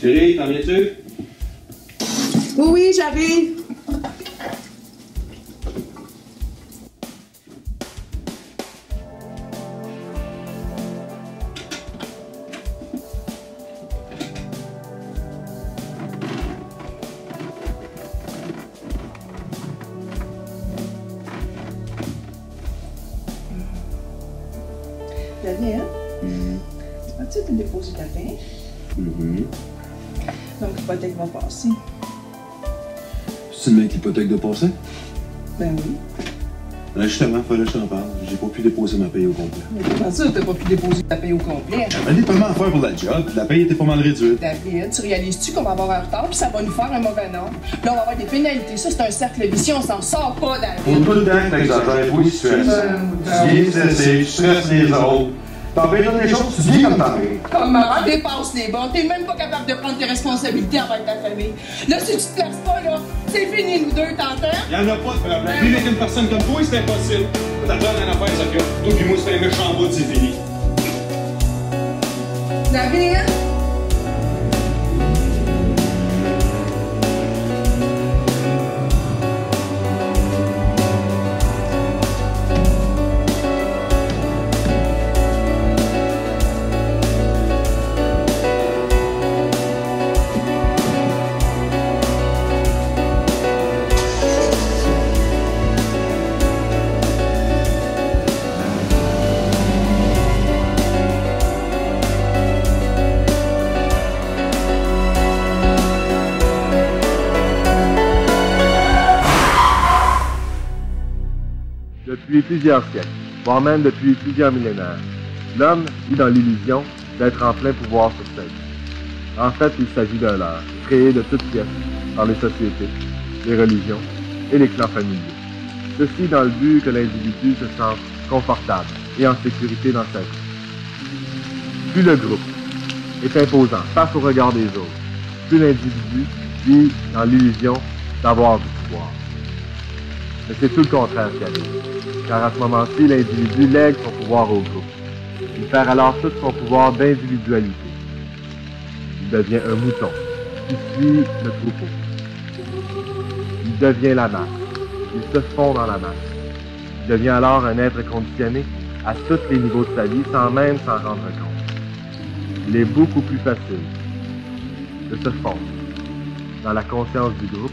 Chérie, t'en viens-tu? Oui, oui, j'arrive. Damien, as-tu été déposé ta paix? Donc, l'hypothèque va passer. C'est le mec l'hypothèque de passer? Ben oui. Là, justement, fallait que je t'en parle. J'ai pas pu déposer ma paye au complet. Mais comment ça, t'as pas pu déposer ta paye au complet? J'avais des paiements à faire pour la job, puis la paye était pas mal réduite. David, tu réalises-tu qu'on va avoir un retard, puis ça va nous faire un mauvais nom? Là, on va avoir des pénalités. Ça, c'est un cercle vicieux, on s'en sort pas, David. Pour tout le temps que t'exagères, oui, tu stresses. Tu viens stressé, tu stresses les autres. T'en payes toutes les choses, tu dis comme t'en payes. Comme maman dépasse les bords, t'es même pas capable de prendre tes responsabilités envers ta famille. Là, si tu te places pas, là, c'est fini, nous deux, t'entends? Y'en a pas de problème. Vivre avec une personne comme toi, c'est impossible. T'as besoin d'une affaire, ça fait. Toi pis moi, c'est un méchant bout, c'est fini. David? Depuis plusieurs siècles, voire même depuis plusieurs millénaires, l'homme vit dans l'illusion d'être en plein pouvoir sur sa vie. En fait, il s'agit d'un leurre, créé de toutes pièces par les sociétés, les religions et les clans familiaux. Ceci dans le but que l'individu se sente confortable et en sécurité dans sa vie. Plus le groupe est imposant face au regard des autres, plus l'individu vit dans l'illusion d'avoir du pouvoir. Mais c'est tout le contraire qui arrive, car à ce moment-ci, l'individu lègue son pouvoir au groupe. Il perd alors tout son pouvoir d'individualité. Il devient un mouton qui suit le troupeau. Il devient la masse. Il se fond dans la masse. Il devient alors un être conditionné à tous les niveaux de sa vie sans même s'en rendre compte. Il est beaucoup plus facile de se fondre dans la conscience du groupe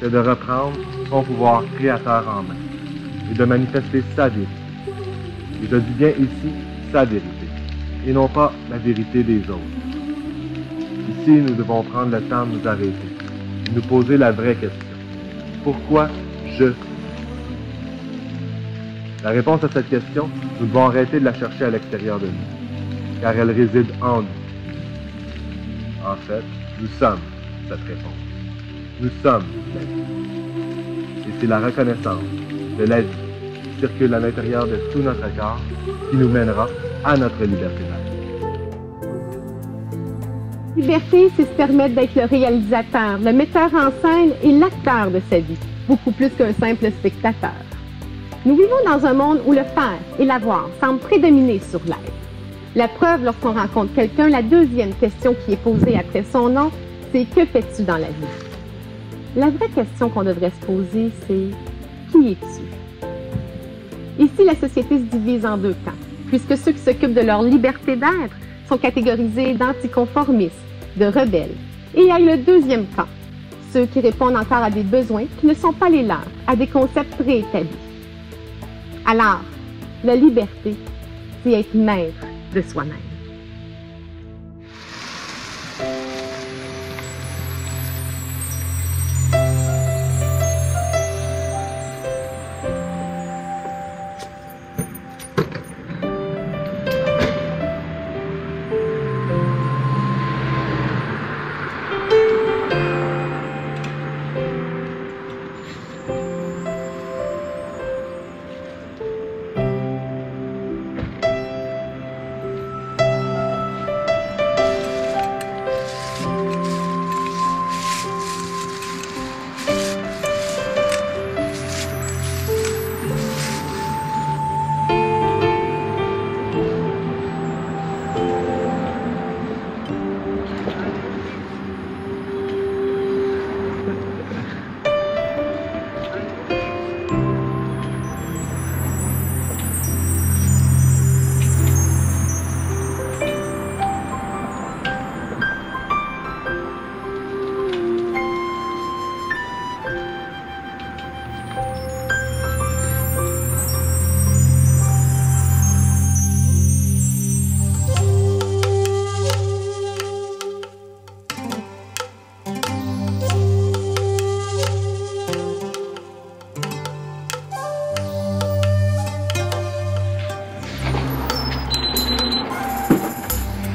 que de reprendre son pouvoir créateur en main et de manifester sa vérité. Et je dis bien ici sa vérité, et non pas la vérité des autres. Ici, nous devons prendre le temps de nous arrêter, de nous poser la vraie question. Pourquoi je? La réponse à cette question, nous devons arrêter de la chercher à l'extérieur de nous, car elle réside en nous. En fait, nous sommes cette réponse. Nous sommes la vie. Et c'est la reconnaissance de la vie qui circule à l'intérieur de tout notre corps qui nous mènera à notre liberté d'être. Liberté, c'est se permettre d'être le réalisateur, le metteur en scène et l'acteur de sa vie, beaucoup plus qu'un simple spectateur. Nous vivons dans un monde où le faire et l'avoir semblent prédominer sur l'être. La preuve, lorsqu'on rencontre quelqu'un, la deuxième question qui est posée après son nom, c'est « Que fais-tu dans la vie ?» La vraie question qu'on devrait se poser, c'est « Qui es-tu » Ici, la société se divise en deux camps, puisque ceux qui s'occupent de leur liberté d'être sont catégorisés d'anticonformistes, de rebelles. Et il y a le deuxième camp, ceux qui répondent encore à des besoins qui ne sont pas les leurs, à des concepts préétablis. Alors, la liberté, c'est être maître de soi-même.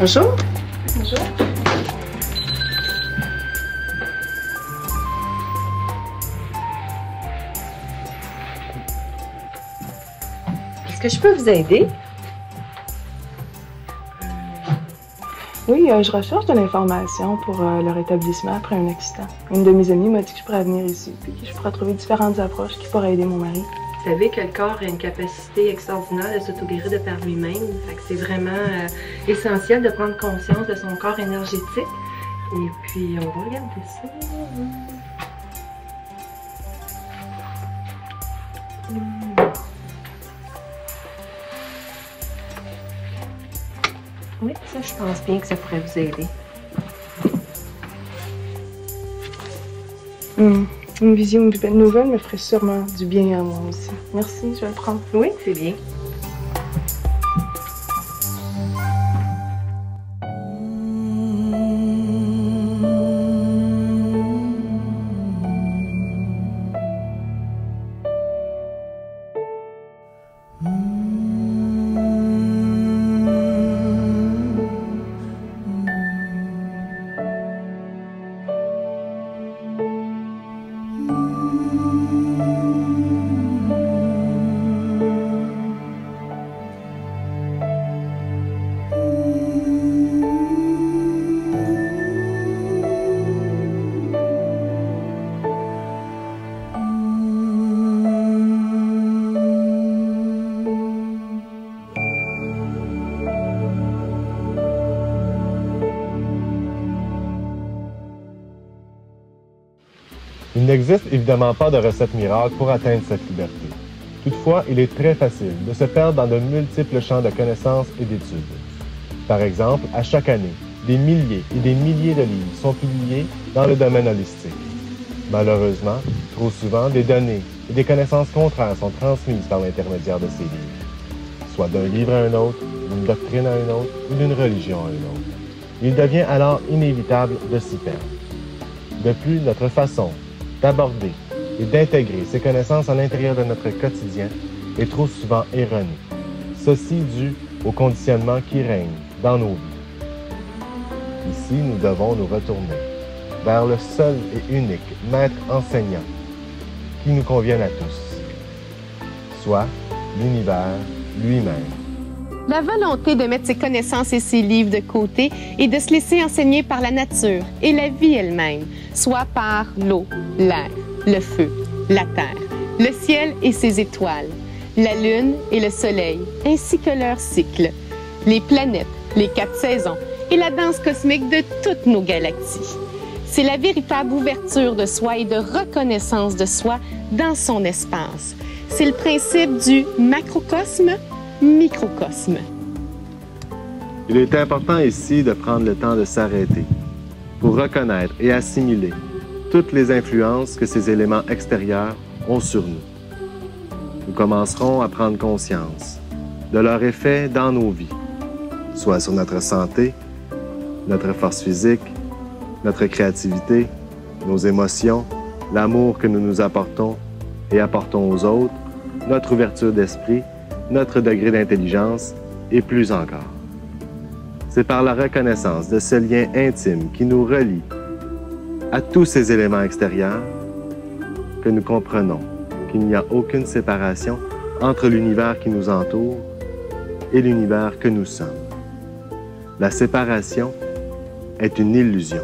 Bonjour. Bonjour. Est-ce que je peux vous aider? Oui, je recherche de l'information pour le rétablissement après un accident. Une de mes amies m'a dit que je pourrais venir ici, puis que je pourrais trouver différentes approches qui pourraient aider mon mari. Vous savez que le corps a une capacité extraordinaire de s'auto-guérir de par lui-même. Fait que c'est vraiment essentiel de prendre conscience de son corps énergétique. Et puis, on va regarder ça. Oui, ça, je pense bien que ça pourrait vous aider. Une vision nouvelle me ferait sûrement du bien à moi aussi. Merci, je vais le prendre. Oui, c'est bien. Il n'existe évidemment pas de recette miracle pour atteindre cette liberté. Toutefois, il est très facile de se perdre dans de multiples champs de connaissances et d'études. Par exemple, à chaque année, des milliers et des milliers de livres sont publiés dans le domaine holistique. Malheureusement, trop souvent, des données et des connaissances contraires sont transmises par l'intermédiaire de ces livres, soit d'un livre à un autre, d'une doctrine à une autre ou d'une religion à une autre. Il devient alors inévitable de s'y perdre. De plus, notre façon d'aborder et d'intégrer ces connaissances à l'intérieur de notre quotidien est trop souvent erronée. Ceci dû au conditionnement qui règne dans nos vies. Ici, nous devons nous retourner vers le seul et unique maître enseignant qui nous convienne à tous, soit l'univers lui-même. La volonté de mettre ses connaissances et ses livres de côté et de se laisser enseigner par la nature et la vie elle-même, soit par l'eau, l'air, le feu, la terre, le ciel et ses étoiles, la lune et le soleil, ainsi que leurs cycles, les planètes, les 4 saisons et la danse cosmique de toutes nos galaxies. C'est la véritable ouverture de soi et de reconnaissance de soi dans son espace. C'est le principe du macrocosme, microcosme. Il est important ici de prendre le temps de s'arrêter pour reconnaître et assimiler toutes les influences que ces éléments extérieurs ont sur nous. Nous commencerons à prendre conscience de leur effet dans nos vies, soit sur notre santé, notre force physique, notre créativité, nos émotions, l'amour que nous nous apportons et apportons aux autres, notre ouverture d'esprit, notre degré d'intelligence et plus encore. C'est par la reconnaissance de ce lien intime qui nous relie à tous ces éléments extérieurs que nous comprenons qu'il n'y a aucune séparation entre l'univers qui nous entoure et l'univers que nous sommes. La séparation est une illusion.